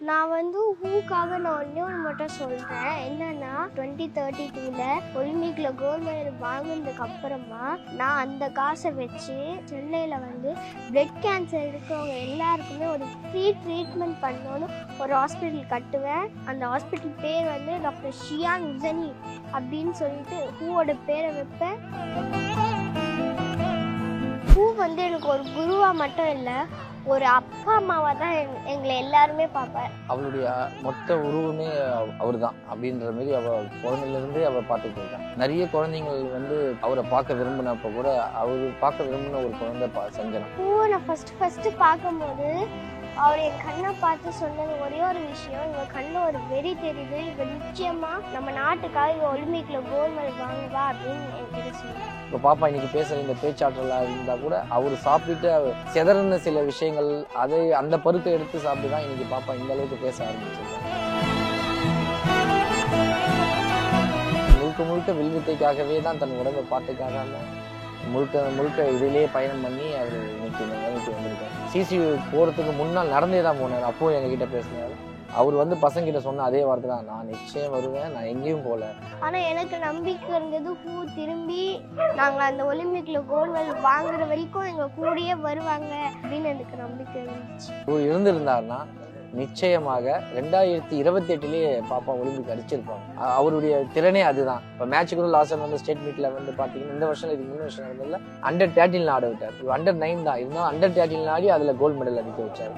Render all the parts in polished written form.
நான் வந்து ஹூக்காக நான் ஒன்றே ஒன்று மட்டும் சொல்கிறேன். என்னன்னா 2032ல் ஒலிம்பிக்கில் கோல்டு மெடல் வாங்கினதுக்கு அப்புறமா நான் அந்த காசை வச்சு சென்னையில் வந்து பிளட் கேன்சர் இருக்கிறவங்க எல்லாருக்குமே ஒரு ஃப்ரீ ட்ரீட்மெண்ட் பண்ணணும்னு ஒரு ஹாஸ்பிட்டல் கட்டுவேன். அந்த ஹாஸ்பிட்டல் பேர் வந்து டாக்டர் ஷியான் உசனி அப்படின்னு சொல்லிட்டு ஹூவோட பேரை வைப்பேன். ஹூ வந்து எனக்கு ஒரு குருவாக மட்டும் இல்லை, ஒரு அப்பா அம்மாவாக தான் எங்களை எல்லாருமே பார்ப்பார். அவளுடைய மொத்த உருவமே அவர் தான் அப்படின்ற மாதிரி அவள் குழந்தையிலேருந்தே அவள் பார்த்துட்டு இருக்கான். நிறைய குழந்தைங்கள் வந்து அவரை பார்க்க விரும்பினப்போ கூட அவர் பார்க்க விரும்பின ஒரு குழந்தை சஞ்சனா. ஹூவை நான் ஃபஸ்ட்டு பார்க்கும்போது அவர் என் கண்ணை பார்த்து சொன்னது ஒரே ஒரு விஷயம், இவ கண்ணில் ஒரு வெறி தெரியுது, இவ நிச்சயமாக நம்ம நாட்டுக்காக இவ ஒலிம்பிக்கில் கோல்டு மெடல் வாங்குவா அப்படின்னு என்கிட்ட சொன்னார். இப்போ பாப்பா இன்னைக்கு பேசுகிற இந்த பேச்சாற்றலாக இருந்தால் கூட அவர் சாப்பிட்டுட்டு சிதறின சில விஷயங்கள் அதை அந்த பருத்தை எடுத்து சாப்பிட்டு தான் இன்னைக்கு பாப்பா இந்த அளவுக்கு பேச ஆரம்பிச்சிருக்காங்க. முழுக்க முழுக்க வில்வித்தைக்காகவே தான் தன் உடம்பை பார்த்துக்காக முழுக்க இதிலேயே பயணம் பண்ணி அவர் இன்னைக்கு இந்த நிலைமைக்கு வந்திருக்காரு. சிசியு போகிறதுக்கு முன்னால் நடந்தே தான் போனார். அப்போ எங்ககிட்ட பேசினார். அவர் வந்து பசங்கிட்ட சொன்ன அதே வார்த்தை தான், நான் நிச்சயம் வருவேன், நான் எங்கேயும் போகல. ஆனால் எனக்கு நம்பிக்கை இருந்தது ஹூ திரும்பி நாங்கள் அந்த ஒலிம்பிக்கில் கோல்டு மெடல் வாங்குற வரைக்கும் எங்கள் கூடயே வருவாங்க அப்படின்னு எனக்கு நம்பிக்கை இருந்துச்சு. இவர் இருந்திருந்தாருன்னா நிச்சயமாக 2028 பாப்பா ஒலிம்பிக் அடிச்சிருப்பாங்க. அவருடைய திறனே அதுதான். இப்போ மேட்ச் கூட லாஸ்ட் வந்து ஸ்டேட் மீட்ல வந்து பார்த்தீங்கன்னா இந்த வருஷம் இதுக்கு 3 வருஷம் நடந்ததில்ல அண்டர் 13 ஆட விட்டார். அண்டர் 9 தான் இருந்தாலும் அண்டர் 13 ஆடி அதில் கோல்டு மெடல் அடிக்க வச்சார்.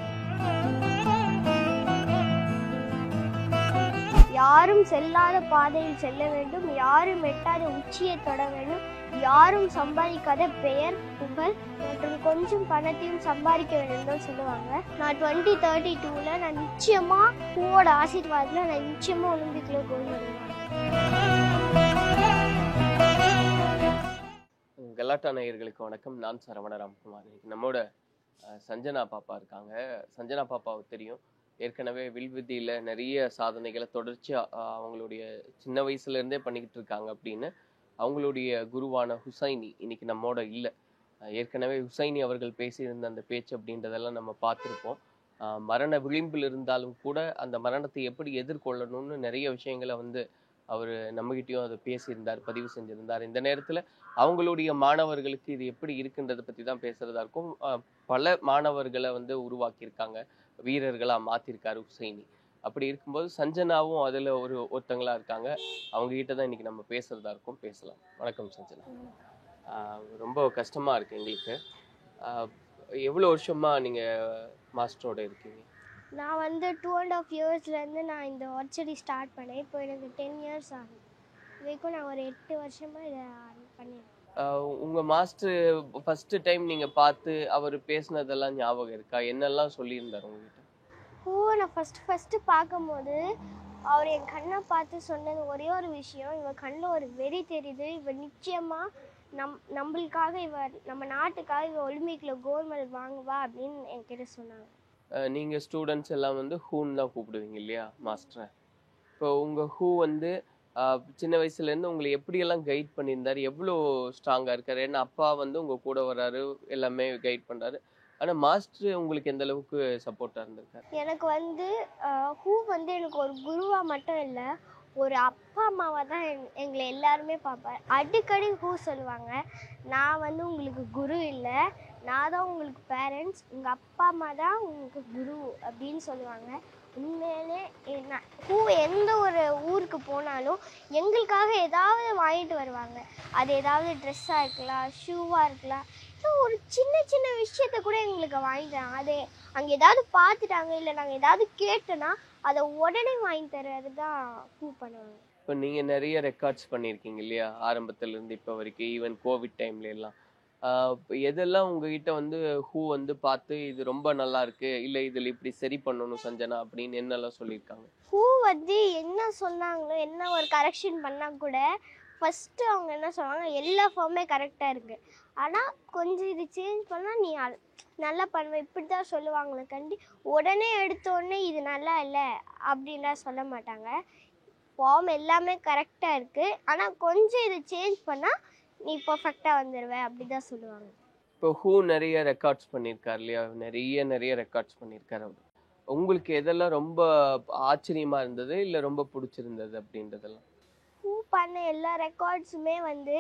யாரும் செல்லாத பாதையில் செல்ல வேண்டும், யாரும் எட்டாத உச்சியை தொட வேண்டும், யாரும் சம்பாதிக்காத பெயர் புகழ் மற்றும் கொஞ்சம் பணத்தையும் சம்பாதிக்க வேண்டும் சொல்லுவாங்க. நான் 2032ல் நான் நிச்சயமா ஹூவோட ஆசீர்வாதத்தில் நான் நிச்சயமா ஒலிம்பிக்ல கோல்டு மெடல் வாங்குவேன். கலாட்டா நேயர்களுக்கு வணக்கம். நான் சரவண ராம்குமார். நம்மோட சஞ்சனா பாப்பா இருக்காங்க. சஞ்சனா பாப்பாவுக்கு தெரியும், ஏற்கனவே வில்வித்தையில் நிறைய சாதனைகளை தொடர்ச்சியாக அவங்களுடைய சின்ன வயசுலேருந்தே பண்ணிக்கிட்டு இருக்காங்க அப்படின்னு. அவங்களுடைய குருவான ஹுசைனி இன்னைக்கு நம்மோட இல்லை. ஏற்கனவே ஹுசைனி அவர்கள் பேசியிருந்த அந்த பேச்சு அப்படின்றதெல்லாம் நம்ம பார்த்துருப்போம். மரண விளிம்பில் இருந்தாலும் கூட அந்த மரணத்தை எப்படி எதிர்கொள்ளணும்னு நிறைய விஷயங்களை வந்து அவர் நம்மகிட்டையும் அதை பேசியிருந்தார், பதிவு செஞ்சிருந்தார். இந்த நேரத்தில் அவங்களுடைய மாணவர்களுக்கு இது எப்படி இருக்குன்றதை பற்றி தான் பேசுகிறதா இருக்கும். பல மாணவர்களை வந்து உருவாக்கியிருக்காங்க, வீரர்களாக மாற்றிருக்காரு ஹுசைனி. அப்படி இருக்கும்போது சஞ்சனாவும் அதில் ஒருத்தங்களா இருக்காங்க. அவங்க கிட்ட தான் இன்னைக்கு நம்ம பேசுறதா இருக்கும். பேசலாம். வணக்கம் சஞ்சனா. ரொம்ப கஷ்டமா இருக்கு எங்களுக்கு. எவ்வளோ வருஷமா நீங்க மாஸ்டரோட இருக்கீங்க? நான் வந்து 2.5 இயர்ஸ்லேருந்து நான் இந்த ஆர்ச்சரி ஸ்டார்ட் பண்ணேன். இப்போ எனக்கு 10 இயர்ஸ் ஆகும். இதுக்கும் நான் ஒரு 8 வருஷமா இதை பண்ணியிருக்கேன். உங்க மாஸ்டர் ஃபர்ஸ்ட் டைம் நீங்க பார்த்து அவர் பேசினதெல்லாம் ஞாபகம் இருக்கா? என்னெல்லாம் சொல்லியிருந்தார் உங்ககிட்ட? நான் ஃபஸ்ட்டு பார்க்கும்போது அவர் என் கண்ணை பார்த்து சொன்னது ஒரே ஒரு விஷயம், இவ கண்ணில் ஒரு வெறி தெரியுது, இவ நிச்சயமாக நம்மளுக்காக நம்ம நாட்டுக்காக இவ ஒலிம்பிக்கில் கோல்டு மெடல் வாங்குவா அப்படின்னு என்கிட்ட சொன்னாங்க. நீங்கள் ஸ்டூடெண்ட்ஸ் எல்லாம் வந்து ஹூன்னு தான் கூப்பிடுவீங்க இல்லையா மாஸ்டரை? இப்போ உங்கள் ஹூ வந்து சின்ன வயசுலேருந்து உங்களை எப்படியெல்லாம் கைட் பண்ணியிருந்தார், எவ்வளோ ஸ்ட்ராங்காக இருக்கார்? ஏன்னா அப்பா வந்து உங்கள் கூட வர்றாரு, எல்லாமே கைட் பண்ணுறாரு. ஆனால் மாஸ்டர் உங்களுக்கு எந்த அளவுக்கு சப்போர்ட்டாக இருந்திருக்காரு? எனக்கு வந்து ஹூ வந்து எனக்கு ஒரு குருவாக மட்டும் இல்லை, ஒரு அப்பா அம்மாவாக தான் எங்களை எல்லாருமே பார்ப்பார். அடிக்கடி ஹூ சொல்லுவாங்க, நான் வந்து உங்களுக்கு குரு இல்லை, நான் தான் உங்களுக்கு பேரண்ட்ஸ், உங்கள் அப்பா அம்மா தான் உங்களுக்கு குரு அப்படின்னு சொல்லுவாங்க. உண்மையிலே ஹூ எந்த ஒரு ஊருக்கு போனாலும் எங்களுக்காக ஏதாவது வாங்கிட்டு வருவாங்க. அது ஏதாவது ட்ரெஸ்ஸாக இருக்கலாம், ஷூவாக இருக்கலாம், ஒரு சின்ன சின்ன விஷயத்த கூட எங்களுக்கு வாங்கிட்டாங்க. அது அங்கே ஏதாவது பார்த்துட்டாங்க இல்லை நாங்கள் ஏதாவது கேட்டோன்னா அதை உடனே வாங்கி தர்றது தான் ஹூ பண்ணுவாங்க. இப்போ நீங்கள் நிறைய ரெக்கார்ட்ஸ் பண்ணியிருக்கீங்க இல்லையா, ஆரம்பத்துலேருந்து இப்போ வரைக்கும், ஈவன் கோவிட் டைம்ல எல்லாம். எதெல்லாம் உங்ககிட்ட வந்து ஹூ வந்து பார்த்து இது ரொம்ப நல்லா இருக்கு, இல்லை இதில் இப்படி சரி பண்ணணும் சஞ்சனா அப்படின்னு என்னெல்லாம் சொல்லியிருக்காங்க? ஹூ வந்து என்ன சொன்னாங்களோ, என்ன ஒரு கரெக்ஷன் பண்ணால் கூட ஃபஸ்ட்டு அவங்க என்ன சொல்லுவாங்க, எல்லா ஃபார்மே கரெக்டாக இருக்குது, ஆனால் கொஞ்சம் இது சேஞ்ச் பண்ணால் நீ நல்லா பண்ணுவேன் இப்படி தான் சொல்லுவாங்களே கண்டி உடனே எடுத்தோடனே இது நல்லா இல்லை அப்படின்லாம் சொல்ல மாட்டாங்க. ஃபார்ம் எல்லாமே கரெக்டாக இருக்குது, ஆனால் கொஞ்சம் இது சேஞ்ச் பண்ணால் நீ பர்ஃபெக்டாக வந்துடுவேன் அப்படி தான் சொல்லுவாங்க. இப்போ ஹூ நிறைய ரெக்கார்ட்ஸ் பண்ணியிருக்கார் இல்லையா, நிறைய ரெக்கார்ட்ஸ் பண்ணியிருக்காரு அவர். உங்களுக்கு எதெல்லாம் ரொம்ப ஆச்சரியமா இருந்தது இல்ல ரொம்ப பிடிச்சிருந்தது அப்படின்றதெல்லாம்? ஹூ பண்ண எல்லா ரெக்கார்ட்ஸுமே வந்து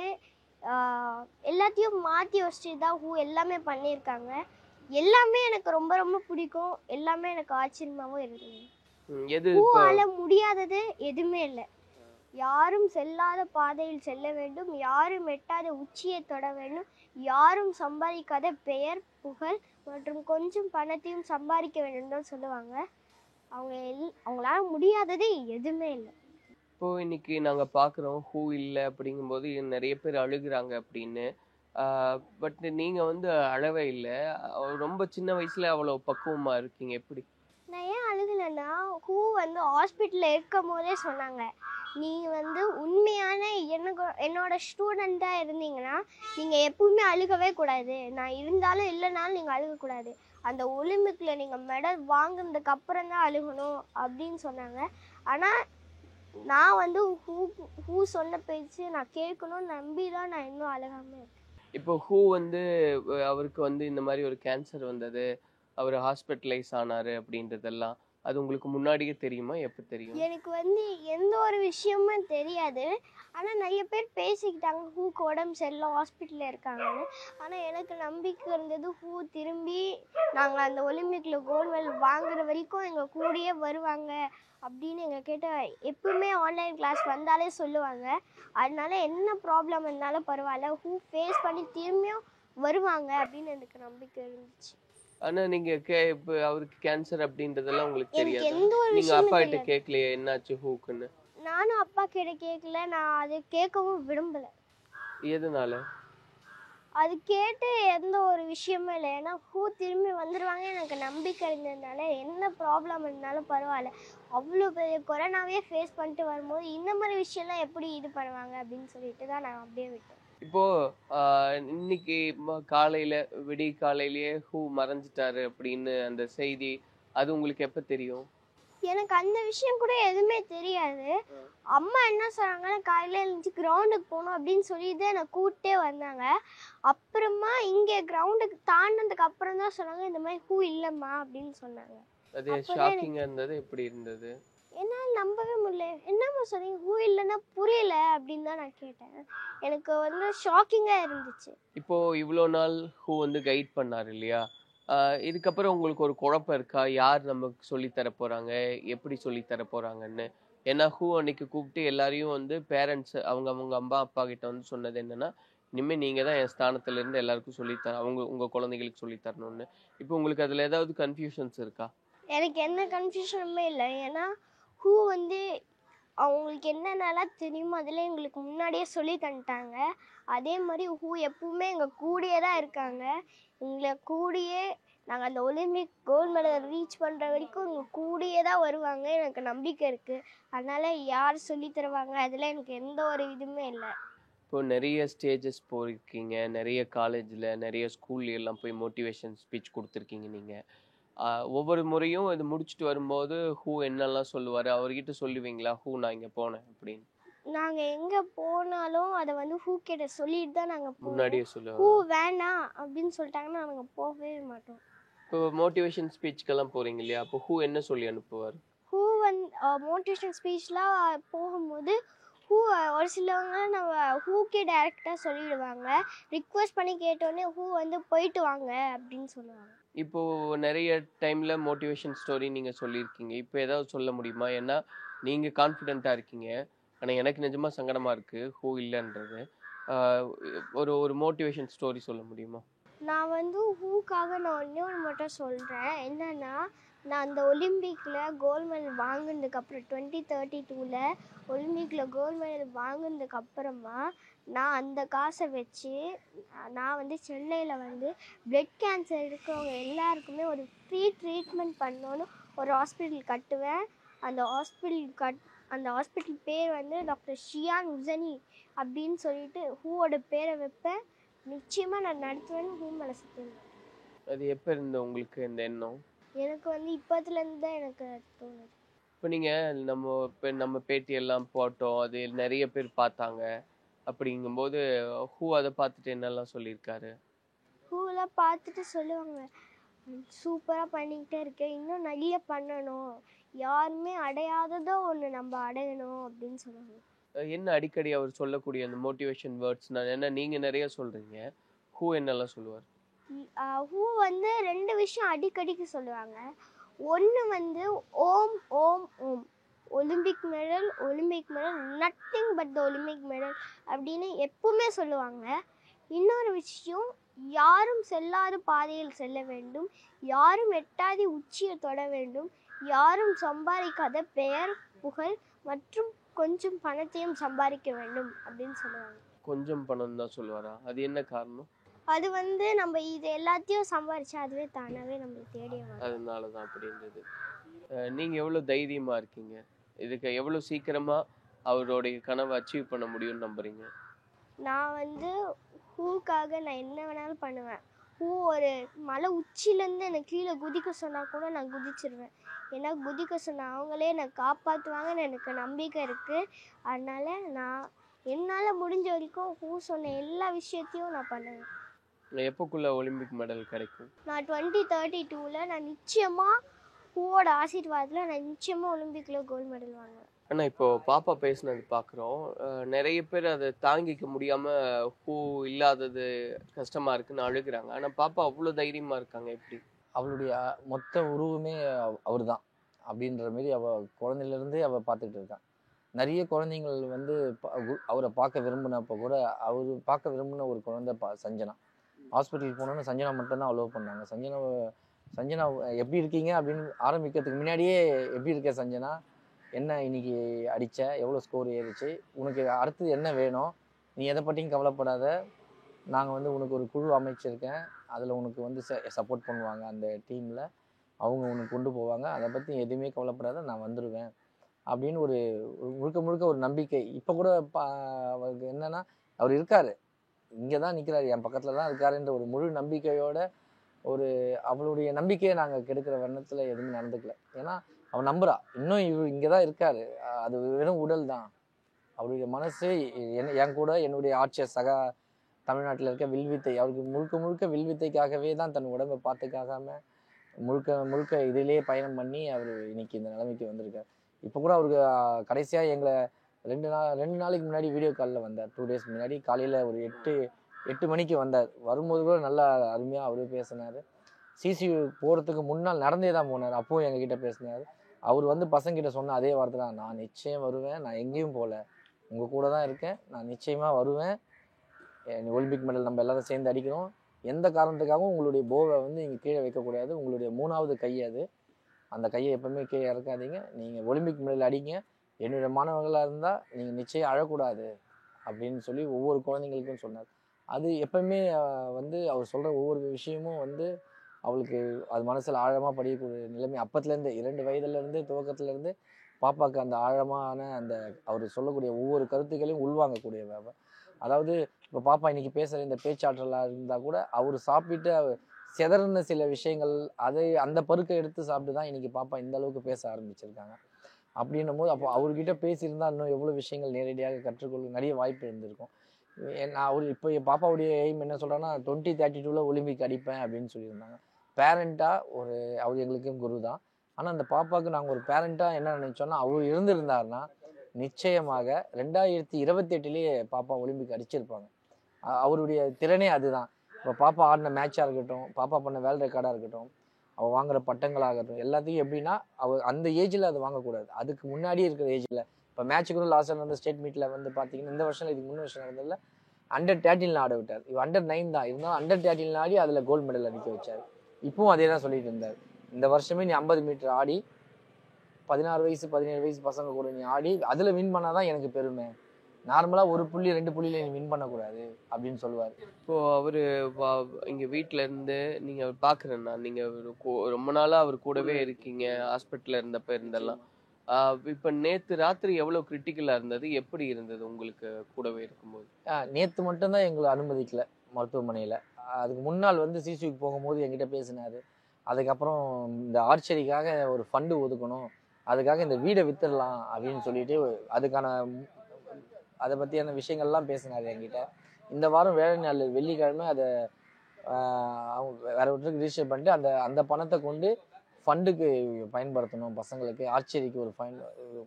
எல்லாத்தையும் மாற்றி வச்சுட்டு தான் ஹூ எல்லாமே பண்ணியிருக்காங்க. எல்லாமே எனக்கு ரொம்ப ரொம்ப பிடிக்கும். எல்லாமே எனக்கு ஆச்சரியமாகவும் இருக்குது. எது இப்போ ஹூவால முடியாதது எதுவுமே இல்லை. யாரும் செல்லாத பாதையில் செல்ல வேண்டும், யாரும் எட்டாத உச்சியை தொட வேண்டும், யாரும் சம்பாதிக்காத பெயர் புகழ் மற்றும் கொஞ்சம் பணத்தையும் சம்பாதிக்க வேண்டும் தான் சொல்லுவாங்க. அவங்களால முடியாதது எதுவுமே இல்லை. இப்போ இன்னைக்கு நாங்க பாக்குறோம் ஹூ இல்ல அப்படிங்கும்போது நிறைய பேர் அழுகுறாங்க அப்படின்னு. பட் நீங்க வந்து அழவே இல்லை. ரொம்ப சின்ன வயசுல அவ்வளவு பக்குவமா இருக்கீங்க எப்படி? நான் ஏன் அழுகலைன்னா, ஹூ வந்து ஹாஸ்பிட்டலில் இருக்கும் போதே சொன்னாங்க, நீங்கள் வந்து உண்மையான என்னோட ஸ்டூடெண்ட்டாக இருந்தீங்கன்னா நீங்கள் எப்பவுமே அழுகவே கூடாது. நான் இருந்தாலும் இல்லைனாலும் நீங்கள் அழுகக்கூடாது. அந்த ஒலிம்பிக்கில் நீங்கள் மெடல் வாங்கினதுக்கு அப்புறம் தான் அழுகணும் அப்படின்னு சொன்னாங்க. ஆனால் நான் வந்து ஹூ சொன்ன பேச்சு நான் கேட்கணும்னு நம்பி தான் நான் இன்னும் அழுகாமல் இருக்கேன். இப்போ ஹூ வந்து அவருக்கு வந்து இந்த மாதிரி ஒரு கேன்சர் வந்தது, அவர் ஹாஸ்பிட்டலைஸ் ஆனாரு அப்படின்றதெல்லாம் அது உங்களுக்கு முன்னாடியே தெரியுமா? எப்போ தெரியும்? எனக்கு வந்து எந்த ஒரு விஷயமும் தெரியாது. ஆனால் நிறைய பேர் பேசிக்கிட்டாங்க ஹூக்கு உடம்பு சரியில்லை ஹாஸ்பிட்டலில் இருக்காங்கன்னு. ஆனால் எனக்கு நம்பிக்கை இருந்தது ஹூ திரும்பி நாங்கள் அந்த ஒலிம்பிக்கில் கோல்டு மெடல் வாங்குற வரைக்கும் எங்கள் கூடயே வருவாங்க அப்படின்னு எங்கள் கிட்ட எப்பவுமே ஆன்லைன் கிளாஸ் வந்தாலே சொல்லுவாங்க. அதனால என்ன ப்ராப்ளம் இருந்தாலும் பரவாயில்ல, ஹூ ஃபேஸ் பண்ணி திரும்பியும் வருவாங்க அப்படின்னு எனக்கு நம்பிக்கை இருந்துச்சு. ஆனா நீங்க இப்போ அவருக்கு கேன்சர் அப்படின்றதெல்லாம் உங்களுக்கு எனக்கு தெரியாது. எந்த ஒரு நீங்க அப்பா விஷயமும் கிட்ட தெரியாது. கேட்கலையே என்னாச்சு ஹூக்குன்னு? நானும் அப்பா கிட்ட கேட்கல, நான் அது கேட்கவும் விரும்பலை. எதனால? அது கேட்டு எந்த ஒரு விஷயமும் இல்லை. ஏன்னா ஹூ திரும்பி வந்துடுவாங்க எனக்கு நம்பிக்கை இருந்ததுனால என்ன ப்ராப்ளம் இருந்தாலும் பரவாயில்ல. அவ்வளோ பெரிய கொரோனாவே ஃபேஸ் பண்ணிட்டு வரும்போது இந்த மாதிரி விஷயம்லாம் எப்படி இது பண்ணுவாங்க அப்படின்னு சொல்லிட்டு தான் நான் அப்படியே விட்டேன். இப்போ இன்னைக்கு காலையில விடிய காலையிலேயே ஹூ மறைஞ்சிட்டாரு அப்படின்னு அந்த செய்தி அது உங்களுக்கு எப்ப தெரியும்? எனக்கு அந்த விஷயம் கூட எதுவுமே தெரியாது. அம்மா என்ன சொன்னாங்கன்னா காலையில் எழுந்துச்சு கிரவுண்டுக்கு போகணும் அப்படின்னு சொல்லிட்டு என்னை கூப்பிட்டே வந்தாங்க. அப்புறமா இங்கே கிரவுண்டுக்கு தாண்டினதுக்கு அப்புறம் தான் சொன்னாங்க இந்த மாதிரி ஹூ இல்லைம்மா அப்படின்னு சொன்னாங்க. அது அப்போதான் ஷாக்கிங்கா இருந்தது. எப்படி இருந்தது? என்னால் நம்பவே முடியல. என்னம்மா சொன்னீங்க ஹூ இல்லைன்னா புரியல அப்படின்னு தான் நான் கேட்டேன். எனக்கு வந்து ஷாக்கிங்காக இருந்துச்சு. இப்போ இவ்வளோ நாள் ஹூ வந்து கைட் பண்ணாரு இல்லையா? இதுக்கப்புறம் உங்களுக்கு ஒரு குழப்பம் இருக்கா? யார் நமக்கு சொல்லி தர போறாங்க, எப்படி சொல்லி தர போறாங்கன்னு? ஏன்னா ஹூ அன்னைக்கு கூப்பிட்டு எல்லாரையும் வந்து பேரண்ட்ஸ் அவங்க அவங்க அம்மா அப்பா கிட்ட வந்து சொன்னது என்னன்னா, இனிமே நீங்க தான் என் ஸ்தானத்துல இருந்து எல்லாருக்கும் சொல்லித்தர உங்க குழந்தைகளுக்கு சொல்லி தரணும்னு. இப்போ உங்களுக்கு அதுல ஏதாவது கன்ஃபியூஷன்ஸ் இருக்கா? எனக்கு எந்த கன்ஃபியூஷனுமே இல்லை. ஏன்னா ஹூ வந்து அவங்களுக்கு என்னென்னலாம் தெரியுமோ அதில் எங்களுக்கு முன்னாடியே சொல்லி தந்துட்டாங்க. அதே மாதிரி ஹூ எப்பவுமே எங்கள் கூடயே தான் இருக்காங்க. எங்களை கூடயே நாங்கள் அந்த ஒலிம்பிக் கோல்டு மெடல் ரீச் பண்ணுற வரைக்கும் எங்கள் கூடயே தான் வருவாங்க. எனக்கு நம்பிக்கை இருக்குது. அதனால் யார் சொல்லி தருவாங்க அதில் எனக்கு எந்த ஒரு இதுவுமே இல்லை. இப்போ நிறைய ஸ்டேஜஸ் போயிருக்கீங்க, நிறைய காலேஜில் நிறைய ஸ்கூல்ல எல்லாம் போய் மோட்டிவேஷன் ஸ்பீச் கொடுத்துருக்கீங்க நீங்கள். ஒவ்வொரு முறையும் இது முடிச்சுட்டு வரும்போது ஹூ என்னெல்லாம் சொல்லுவார், அவர்கிட்ட சொல்லுவீங்களா ஹூ நான் இங்கே போனேன் அப்படின்னு? நாங்கள் எங்கே போனாலும் அதை வந்து ஹூ கிட்ட சொல்லிட்டு தான் நாங்கள் போவோம். முன்னாடியே ஹூ சொல்லுவாங்க. வேணாம் அப்படின்னு சொல்லிட்டாங்கன்னா நாங்கள் போகவே மாட்டோம். இப்போ மோட்டிவேஷன் ஸ்பீச்சுக்கெல்லாம் போகிறீங்க இல்லையா? அப்போ ஹூ என்ன சொல்லி அனுப்புவார்? ஹூ வந்து மோட்டிவேஷன் ஸ்பீச்லாம் போகும்போது ஹூ ஒரு சிலவங்க நம்ம ஹூக்கே டைரெக்டாக சொல்லிடுவாங்க. ரிக்வெஸ்ட் பண்ணி கேட்டோடனே ஹூ வந்து போயிட்டு வாங்க அப்படின்னு சொல்லுவாங்க. இப்போ நிறைய டைம்ல மோட்டிவேஷன் ஸ்டோரி நீங்க சொல்லியிருக்கீங்க. இப்போ ஏதாவது சொல்ல முடியுமா? ஏன்னா நீங்க கான்ஃபிடென்ட்டா இருக்கீங்க. ஆனா எனக்கு நிஜமா சங்கடமா இருக்கு ஹூ இல்லைன்றது. ஒரு ஒரு மோட்டிவேஷன் ஸ்டோரி சொல்ல முடியுமா? நான் வந்து ஹூக்காக நான் ஒன்றே ஒன்று மட்டும் சொல்கிறேன். என்னென்னா நான் அந்த ஒலிம்பிக்கில் கோல்டு மெடல் வாங்கினதுக்கப்புறம் 2032 ஒலிம்பிக்கில் கோல்டு மெடல் வாங்கினதுக்கப்புறமா நான் அந்த காசை வச்சு நான் வந்து சென்னையில் வந்து பிளட் கேன்சர் இருக்கிறவங்க எல்லாருக்குமே ஒரு ஃப்ரீ ட்ரீட்மெண்ட் பண்ணணுன்னு ஒரு ஹாஸ்பிட்டல் கட்டுவேன். அந்த ஹாஸ்பிட்டல் பேர் வந்து டாக்டர் ஷியான் உசனி அப்படின்னு சொல்லிட்டு ஹூவோட பேரை வைப்பேன். நிச்சயமாக நான் நடத்துவேன்னு ஹூ மேலே சத்தியம். அது எப்போ இருந்த உங்களுக்கு இந்த எண்ணம்? எனக்கு வந்து இப்போத்துலேருந்து தான் எனக்கு தோணுது. இப்போ நீங்கள் நம்ம பேட்டியெல்லாம் போட்டோம், அது நிறைய பேர் பார்த்தாங்க. அப்படிங்கும்போது ஹூ அதை பார்த்துட்டு என்னெல்லாம் சொல்லியிருக்காரு? ஹூலாம் பார்த்துட்டு சொல்லுவாங்க, சூப்பராக பண்ணிக்கிட்டே இருக்கேன், இன்னும் நிறைய பண்ணணும், யாருமே அடையாததோ ஒன்று நம்ம அடையணும் அப்படின்னு சொல்லுவாங்க. என்ன அடிக்கடி அவர் சொல்லக்கூடிய அந்த மோட்டிவேஷன் வேர்ட்ஸ்னா என்ன? நீங்க நிறைய சொல்றீங்க. ஹூ என்னெல்லாம் சொல்லுவார்? ஹூ வந்து 2 விஷயம் அடிக்கடிக்கு சொல்லுவாங்க. ஒன்று வந்து ஓம் ஓம் ஓம், Olympic medal Olympic medal, nothing but the Olympic medal அப்படின்னு எப்பவுமே சொல்லுவாங்க. இன்னொரு விஷயம், யாரும் செல்லாத பாதையில் செல்ல வேண்டும், யாரும் எட்டாத உச்சியை தொட வேண்டும், யாரும் சம்பாதிக்காத பெயர் புகழ் மற்றும் கொஞ்சம் பணத்தையும் சம்பாதிக்க வேண்டும் அப்படின்னு சொல்லுவாங்க. கொஞ்சம் பணம் தான் சொல்லுவாரா? அது என்ன காரணம்? அது வந்து நம்ம இது எல்லாத்தையும் சம்பாதிச்சா அதுவே தானாகவே நம்மளுக்கு தேடி வரும். அதனால தான் அப்படி இருந்தது. நீங்க எவ்வளவு தைரியமா இருக்கீங்க? இதுக்கு எவ்வளவு சீக்கிரமா அவருடைய கனவை அச்சீவ் பண்ண முடியும்னு நம்புறீங்க? நான் வந்து ஹூக்காக நான் என்ன வேணாலும் பண்ணுவேன். ஹூ ஒரு மலை உச்சியிலேருந்து எனக்கு கீழே குதிக்க சொன்னால் கூட நான் குதிச்சிருவேன். ஏன்னா குதிக்க சொன்ன அவங்களே என்னை காப்பாற்றுவாங்கன்னு எனக்கு நம்பிக்கை இருக்குது. அதனால் நான் என்னால் முடிஞ்ச வரைக்கும் ஹூ சொன்ன எல்லா விஷயத்தையும் நான் பண்ணுவேன். எப்போக்குள்ள ஒலிம்பிக் மெடல் கிடைக்கும்? நான் 2032 நான் நிச்சயமாக ஹூவோட ஆசீர்வாதத்தில் நான் நிச்சயமாக ஒலிம்பிக்கில் கோல்டு மெடல் வாங்குவேன். ஆனா இப்போ பாப்பா பேசுனது பாக்குறோம். நிறைய பேர் அதை தாங்கிக்க முடியாம ஹூ இல்லாதது கஷ்டமா இருக்குன்னு அழுகுறாங்க. ஆனா பாப்பா அவ்வளவு தைரியமா இருக்காங்க. எப்படி? அவளுடைய மொத்த உருவமே அவர் தான் அப்படின்ற மாரி குழந்தையிலேருந்தே அவள் பார்த்துக்கிட்டு இருக்கான். நிறைய குழந்தைங்கள் வந்து அவரை பார்க்க விரும்பினப்போ கூட அவர் பார்க்க விரும்பின ஒரு குழந்தை சஞ்சனா. ஹாஸ்பிட்டலுக்கு போனோன்னு சஞ்சனா மட்டும்தான் அலோவ் பண்ணாங்க. சஞ்சனா எப்படி இருக்கீங்க அப்படின்னு ஆரம்பிக்கிறதுக்கு முன்னாடியே, எப்படி இருக்க சஞ்சனா, என்ன இன்னைக்கு அடித்த, எவ்வளோ ஸ்கோர் ஏறிச்சு, உனக்கு அடுத்தது என்ன வேணும், நீ எதை பற்றியும் கவலைப்படாத, நாங்கள் வந்து உனக்கு ஒரு குழு அமைச்சிருக்கேன், அதில் உனக்கு வந்து சப்போர்ட் பண்ணுவாங்க, அந்த டீமில் அவங்க உனக்கு கொண்டு போவாங்க, அதை பற்றி எதுவுமே கவலைப்படாத, நான் வந்துடுவேன் அப்படின்னு ஒரு முழுக்க முழுக்க ஒரு நம்பிக்கை. இப்போ கூட அவருக்கு என்னன்னா, அவர் இருக்கார், இங்கே தான் நிற்கிறாரு, என் பக்கத்தில் தான் இருக்காருன்ற ஒரு முழு நம்பிக்கையோட அவளுடைய நம்பிக்கையை நாங்கள் கெடுக்கிற வண்ணத்தில் எதுவுமே நடந்துக்கல. ஏன்னா அவன் நம்புறா, இன்னும் இவர் இங்கே தான் இருக்காரு, அது வெறும் உடல் தான். அவருடைய மனசு என் கூட என்னுடைய ஆட்சியர் சக தமிழ்நாட்டில் இருக்க வில்வித்தை, அவருக்கு முழுக்க முழுக்க வில்வித்தைக்காகவே தான் தன் உடம்பை பார்த்துக்காகாம முழுக்க முழுக்க இதிலேயே பயணம் பண்ணி அவர் இன்னைக்கு இந்த நிலைமைக்கு வந்திருக்கார். இப்போ கூட அவருக்கு கடைசியாக எங்களை 2 நாளைக்கு முன்னாடி வீடியோ காலில் வந்தார். 2 days முன்னாடி காலையில் ஒரு 8 மணிக்கு வந்தார். வரும்போது கூட நல்லா அருமையாக அவரே பேசினார். சிசியு போகிறதுக்கு முன்னால் நடந்தே தான் போனார். அப்போவும் எங்ககிட்ட பேசினார். அவர் வந்து பசங்கிட்ட சொன்ன அதே வார்த்தை தான், நான் நிச்சயம் வருவேன், நான் எங்கேயும் போகல, உங்கள் கூட தான் இருக்கேன், நான் நிச்சயமாக வருவேன், ஒலிம்பிக் மெடல் நம்ம எல்லாரும் சேர்ந்து அடிக்கிறோம், எந்த காரணத்துக்காகவும் உங்களுடைய போவை வந்து நீங்கள் கீழே வைக்கக்கூடாது, உங்களுடைய 3வது கை அது, அந்த கையை எப்பவுமே கீழே இறக்காதீங்க, நீங்கள் ஒலிம்பிக் மெடல் அடிங்க, என்னுடைய மாணவர்களாக இருந்தால் நீங்கள் நிச்சயம் அழக்கூடாது அப்படின்னு சொல்லி ஒவ்வொரு குழந்தைங்களுக்கும் சொன்னார். அது எப்பவுமே வந்து அவர் சொல்கிற ஒவ்வொரு விஷயமும் வந்து அவளுக்கு அது மனசில் ஆழமாக படிக்கக்கூடிய நிலைமை அப்பத்துலேருந்து 2 வயதுலேருந்து துவக்கத்துலேருந்து பாப்பாவுக்கு அந்த ஆழமான அந்த அவர் சொல்லக்கூடிய ஒவ்வொரு கருத்துக்களையும் உள்வாங்கக்கூடியவ. அதாவது இப்போ பாப்பா இன்னைக்கு பேசுகிற இந்த பேச்சாற்றலாக இருந்தால் கூட அவர் சாப்பிட்டு செதறின சில விஷயங்கள் அந்த பருக்கை எடுத்து சாப்பிட்டு தான் இன்னைக்கு பாப்பா இந்த அளவுக்கு பேச ஆரம்பிச்சிருக்காங்க. அப்படின்னும் போது அப்போ அவர்கிட்ட பேசியிருந்தால் இன்னும் எவ்வளோ விஷயங்கள் நேரடியாக கற்றுக்கொள்ள நிறைய வாய்ப்பு இருந்திருக்கும். அவர் இப்போ என் பாப்பாவுடைய எய்ம் என்ன சொல்கிறாங்கன்னா 2032 ஒலிம்பிக் அடிப்பேன் அப்படின்னு சொல்லியிருந்தாங்க. பேரண்ட்டாக அவர் எங்களுக்கும் குரு தான். ஆனால் அந்த பாப்பாவுக்கு நாங்கள் ஒரு பேரண்ட்டாக என்ன நினைச்சோன்னா, அவர் இருந்திருந்தாருன்னா நிச்சயமாக 2028 பாப்பா ஒலிம்பிக் அடிச்சிருப்பாங்க. அவருடைய திறனே அதுதான். இப்போ பாப்பா ஆடின மேட்சாக இருக்கட்டும், பாப்பா பண்ண வேர்ல்ட் ரெக்கார்டாக இருக்கட்டும், அவள் வாங்குற பட்டங்களாகட்டும், எல்லாத்தையும் எப்படின்னா அவள் அந்த ஏஜில் அது வாங்கக்கூடாது, அதுக்கு முன்னாடியே இருக்கிற ஏஜில். இப்போ மேட்சுக்கு கூட லாஸ்ட் வந்து ஸ்டேட் மீட்டில் வந்து பார்த்தீங்கன்னா இந்த வருஷம் இதுக்கு 3 வருஷம் நடந்ததில்ல, அண்டர்-13 ஆட விட்டார். இவன் அண்டர்-9 தான் இருந்தாலும் அண்டர்-13 ஆடி அதில் கோல்டு மெடல் அடிக்க வச்சார். இப்பவும் அதே தான் சொல்லிட்டு இருந்தார். இந்த வருஷமே நீ 50 மீட்டர் ஆடி 16 வயசு 17 வயசு பசங்க கூட நீ ஆடி அதில் வின் பண்ணாதான் எனக்கு பெருமை, நார்மலாக 1 புள்ளி 2 புள்ளியில் நீ வின் பண்ணக்கூடாது அப்படின்னு சொல்லுவார். இப்போ அவரு இங்க வீட்டுல இருந்து நீங்க பாக்குறேன்னா, நீங்க ரொம்ப நாளா அவர் கூடவே இருக்கீங்க, ஹாஸ்பிட்டல்ல இருந்தப்ப இருந்தெல்லாம். இப்ப நேத்து ராத்திரி எவ்வளவு கிரிட்டிக்கலா இருந்தது, எப்படி இருந்தது உங்களுக்கு கூடவே இருக்கும்போது? நேற்று மட்டும்தான் எங்களை அனுமதிக்கல மருத்துவமனையில். அதுக்கு முன்னால் வந்து சிசிக்கு போகும்போது என்கிட்ட பேசினார். அதுக்கப்புறம் இந்த ஆர்ச்சரிக்காக ஒரு ஃபண்டு ஒதுக்கணும், அதுக்காக இந்த வீடை வித்துடலாம் அப்படின்னு சொல்லிட்டு அதை பற்றியான விஷயங்கள்லாம் பேசினார் என்கிட்ட. இந்த வாரம் வேலை நாள் வெள்ளிக்கிழமை அதை அவங்க வேற ஒருத்தருக்கு ரிஜிஸ்டர் பண்ணிட்டு அந்த அந்த பணத்தை கொண்டு ஃபண்டுக்கு பயன்படுத்தணும், பசங்களுக்கு ஆர்ச்சரிக்கு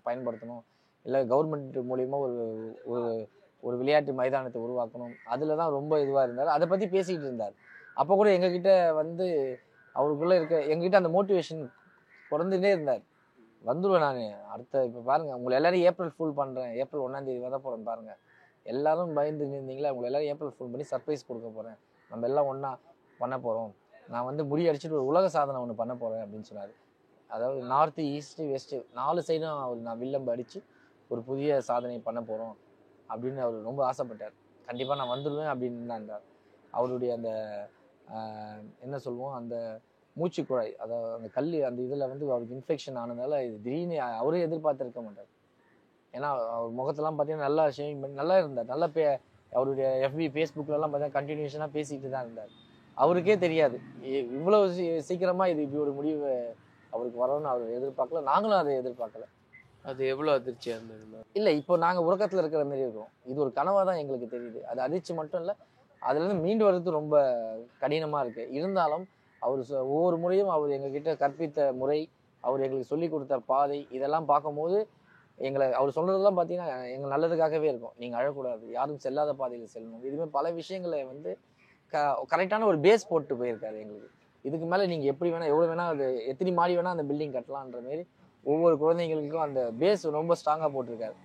பயன்படுத்தணும், இல்லை கவர்மெண்ட் மூலியமா ஒரு ஒரு ஒரு விளையாட்டு மைதானத்தை உருவாக்கணும். அதில் தான் ரொம்ப இதுவாக இருந்தார். அதை பற்றி பேசிக்கிட்டு இருந்தார். அப்போ கூட எங்ககிட்ட வந்து அவருக்குள்ளே எங்ககிட்ட அந்த மோட்டிவேஷன் குறைந்துட்டே இருந்தார். வந்துடுவேன் நான் அடுத்த. இப்போ பாருங்கள், உங்களை எல்லாரும் ஏப்ரல் ஃபுல் பண்ணுறேன், ஏப்ரல் 1ஆம் தேதி வர போகிறேன் பாருங்கள். எல்லாரும் பயந்து இருந்தீங்களா, உங்களை எல்லாரும் ஏப்ரல் ஃபுல் பண்ணி சர்ப்ரைஸ் கொடுக்க போகிறேன், நம்ம எல்லாம் ஒன்றா பண்ண போகிறோம், நான் வந்து முறியடிச்சிட்டு ஒரு உலக சாதனை ஒன்று பண்ண போகிறேன் அப்படின்னு சொன்னார். அதாவது நார்த்து, ஈஸ்ட்டு, வெஸ்ட்டு 4 சைடும் நான் வில்லம்பு அடித்து ஒரு புதிய சாதனை பண்ண போகிறோம் அப்படின்னு அவர் ரொம்ப ஆசைப்பட்டார். கண்டிப்பாக நான் வந்துடுவேன் அப்படின்னு தான் இருந்தார். அவருடைய அந்த என்ன சொல்லுவோம், அந்த மூச்சுக்குழாய், அதாவது அந்த கல், அந்த இதில் வந்து அவருக்கு இன்ஃபெக்ஷன் ஆனதால இது திடீர்னு அவரே எதிர்பார்த்துருக்க மாட்டார். ஏன்னா அவர் முகத்தெல்லாம் பார்த்தீங்கன்னா நல்லா ஷேவிங் பண்ணி நல்லா இருந்தார். நல்லா அவருடைய FB ஃபேஸ்புக்லலாம் பார்த்தீங்கன்னா கண்டினியூஷனாக பேசிக்கிட்டு தான் இருந்தார். அவருக்கே தெரியாது இவ்வளோ சீக்கிரமாக இது இப்படி ஒரு முடிவு அவருக்கு வரணும்னு அவர் எதிர்பார்க்கல, நாங்களும் அதை எதிர்பார்க்கல. அது எவ்வளோ அதிர்ச்சியாக இருந்தது? இல்லை, இப்போ நாங்கள் உறக்கத்தில் இருக்கிற மாதிரி இருக்கோம். இது ஒரு கனவாக தான் எங்களுக்கு தெரியுது. அது அதிர்ச்சி மட்டும் இல்லை, அதுலேருந்து மீண்டு வர்றது ரொம்ப கடினமாக இருக்குது. இருந்தாலும் அவர் ஒவ்வொரு முறையும் அவர் எங்ககிட்ட கற்பித்த முறை, அவர் எங்களுக்கு சொல்லி கொடுத்த பாதை, இதெல்லாம் பார்க்கும்போது அவர் சொல்கிறதெல்லாம் பார்த்தீங்கன்னா எங்கள் நல்லதுக்காகவே இருக்கும். நீங்கள் அழக்கூடாது, யாரும் செல்லாத பாதையில் செல்லணும், இதுமாதிரி பல விஷயங்களை வந்து கரெக்டான ஒரு பேஸ் போட்டு போயிருக்காரு எங்களுக்கு. இதுக்கு மேலே நீங்கள் எப்படி வேணால், எவ்வளோ வேணால், அது எத்தனை மாடி வேணால் அந்த பில்டிங் கட்டலான்ற மாரி ஒவ்வொரு குழந்தைங்களுக்கும் அந்த பேஸ் ரொம்ப ஸ்ட்ராங்காக போட்டிருக்காரு.